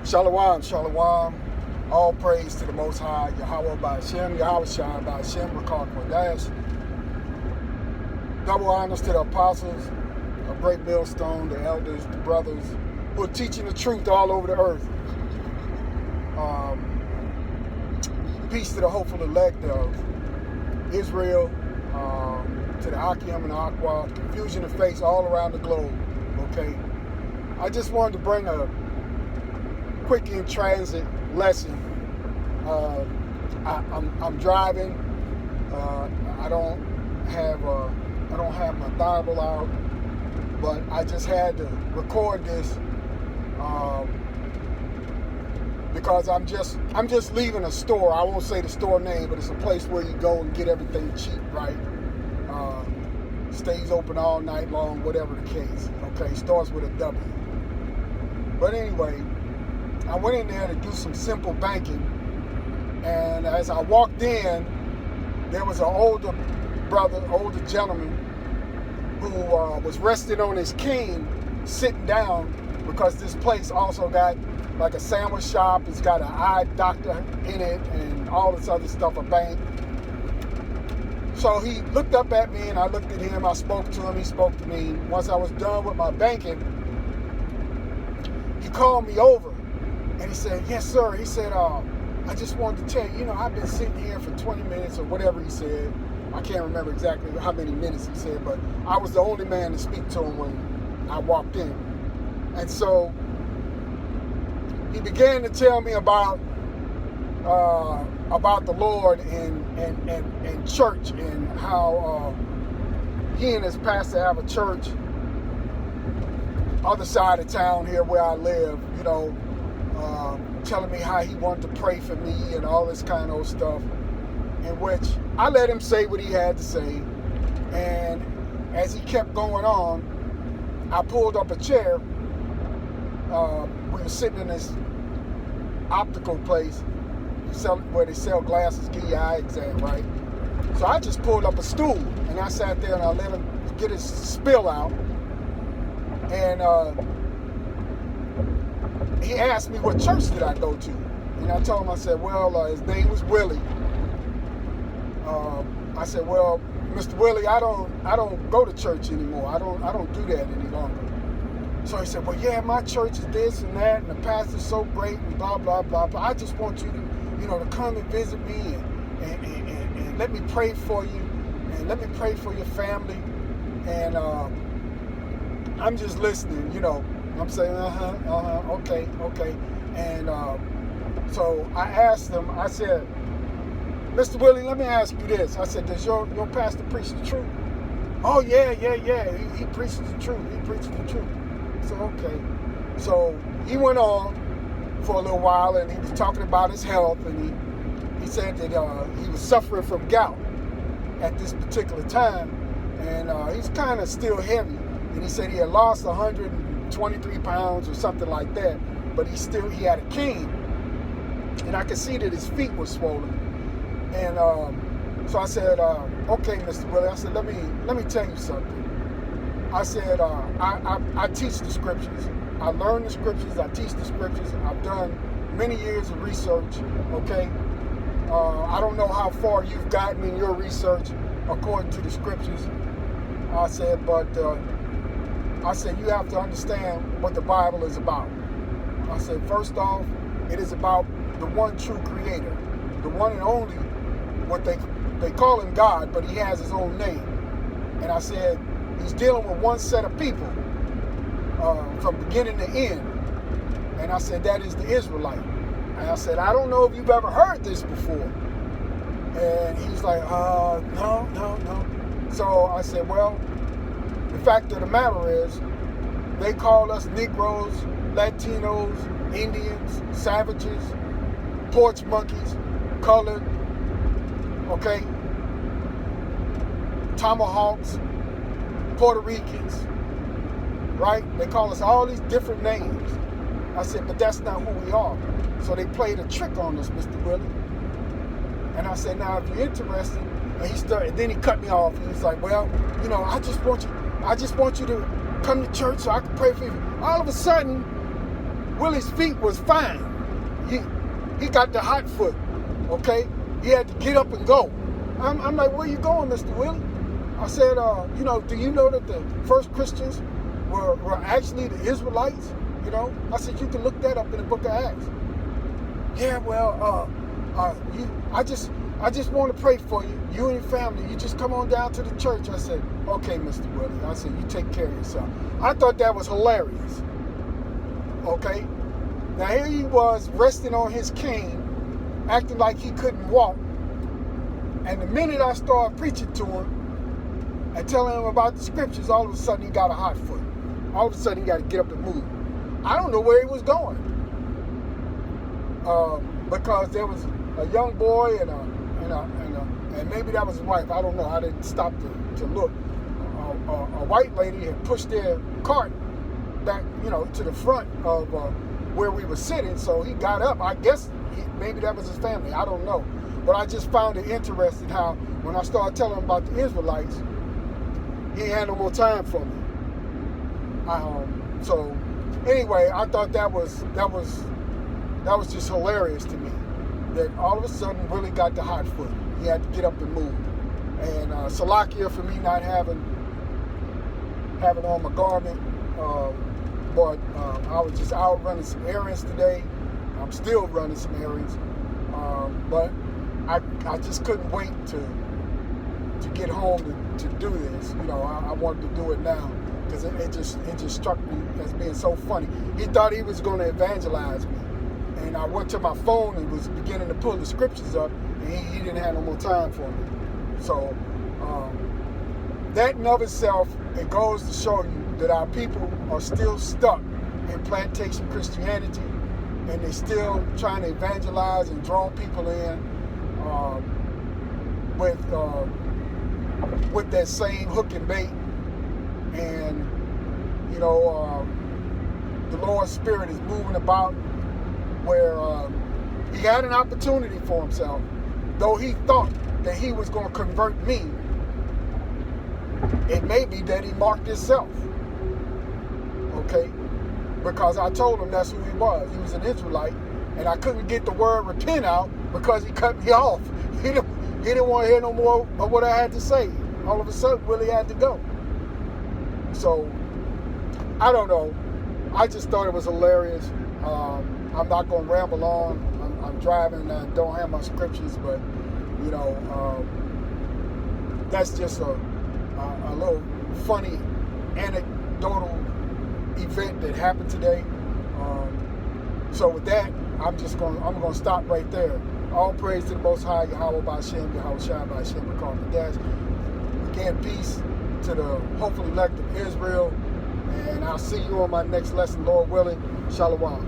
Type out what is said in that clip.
Shalom, shalom. All praise to the Most High, Yahweh Ba'Shem, Yahweh Shai Ba'Shem, Rakar Kodash. Double honors to the apostles, a great millstone, the elders, the brothers, who are teaching the truth all over the earth. Peace to the hopeful elect of Israel, to the Akim and the Aqua, confusion of faith all around the globe, okay? I just wanted to bring a quick in transit lesson. I'm driving. I don't have my Bible out, but I just had to record this because I'm just leaving a store. I won't say the store name, but it's a place where you go and get everything cheap, right? Stays open all night long, whatever the case. Okay, starts with a W. But anyway, I went in there to do some simple banking, and as I walked in, there was an older gentleman who was resting on his cane, sitting down, because this place also got like a sandwich shop. It's got an eye doctor in it and all this other stuff, a bank. So he looked up at me and I looked at him. I spoke to him, he spoke to me. Once I was done with my banking, he called me over and he said, yes, sir. He said, I just wanted to tell you, I've been sitting here for 20 minutes or whatever he said. I can't remember exactly how many minutes he said, but I was the only man to speak to him when I walked in. And so he began to tell me about the Lord and church, and how he and his pastor have a church other side of town here where I live, telling me how he wanted to pray for me and all this kind of stuff, in which I let him say what he had to say. And as he kept going on, I pulled up a chair. We were sitting in this optical place where they sell glasses, give you eye exam, right? So I just pulled up a stool and I sat there and I let him get his spill out. And he asked me what church did I go to, and I told him, I said, well, his name was Willie. I said, well, Mr. Willie, I don't go to church anymore. I don't do that any longer. So he said, well, yeah, my church is this and that, and the pastor's so great, and blah blah blah. But I just want you to come and visit me and let me pray for you, and let me pray for your family. And I'm just listening, I'm saying, okay. And so I asked him, I said, Mr. Willie, let me ask you this. I said, does your pastor preach the truth? Oh, yeah. He preaches the truth. I said, okay. So he went on for a little while, and he was talking about his health, and he said that he was suffering from gout at this particular time, and he's kind of still heavy. And he said he had lost 123 pounds or something like that, but he had a cane. And I could see that his feet were swollen. And so I said, okay, Mr. Willie, I said, let me tell you something. I said, I teach the scriptures. I learn the scriptures, I teach the scriptures. I've done many years of research, okay? I don't know how far you've gotten in your research according to the scriptures. I said, but you have to understand what the Bible is about. I said, first off, it is about the one true creator, the one and only, what they call him God, but he has his own name. And I said, he's dealing with one set of people from beginning to end. And I said, that is the Israelite. And I said, I don't know if you've ever heard this before. And he's like, no. So I said, well, the fact of the matter is, they call us Negroes, Latinos, Indians, savages, porch monkeys, colored, okay, tomahawks, Puerto Ricans, right? They call us all these different names. I said, but that's not who we are. So they played a trick on us, Mr. Willie. And I said, now if you're interested, and then he cut me off. He was like, well, I just want you to come to church so I can pray for you. All of a sudden, Willie's feet was fine. He got the hot foot, okay? He had to get up and go. I'm like, where you going, Mr. Willie? I said, do you know that the first Christians were actually the Israelites? I said, you can look that up in the book of Acts. Yeah, well, I just want to pray for you, you and your family. You just come on down to the church. I said, okay, Mr. Willie. I said, you take care of yourself. I thought that was hilarious. Okay? Now here he was resting on his cane, acting like he couldn't walk. And the minute I started preaching to him and telling him about the scriptures, all of a sudden he got a hot foot. All of a sudden he got to get up and move. I don't know where he was going. Because there was a young boy and maybe that was his wife. I don't know. I didn't stop to look. A white lady had pushed their cart back, to the front of where we were sitting. So he got up. I guess maybe that was his family. I don't know. But I just found it interesting how when I started telling him about the Israelites, he had no more time for me. So anyway, I thought that was just hilarious to me. That all of a sudden Willie got the hot foot. He had to get up and move. And Salakia for me not having on my garment. But I was just out running some errands today. I'm still running some errands. But I just couldn't wait to get home to do this. I wanted to do it now because it just struck me as being so funny. He thought he was going to evangelize me. And I went to my phone and was beginning to pull the scriptures up, and he didn't have no more time for me. So that in of itself, it goes to show you that our people are still stuck in plantation Christianity, and they're still trying to evangelize and draw people in with that same hook and bait. And the Lord's Spirit is moving about where he had an opportunity for himself, though he thought that he was going to convert me. It may be that he marked himself, okay? Because I told him that's who he was. He was an Israelite, and I couldn't get the word repent out because he cut me off. He didn't want to hear no more of what I had to say. All of a sudden, Willie had to go. So, I don't know. I just thought it was hilarious. I'm not going to ramble on. I'm driving. I don't have my scriptures, but, that's just a little funny anecdotal event that happened today. So with that, I'm going to stop right there. All praise to the Most High, Yahweh B'Shem, Yahweh Shai B'Shem, Dash. Again, peace to the hopefully elect of Israel. And I'll see you on my next lesson, Lord willing. Shalom.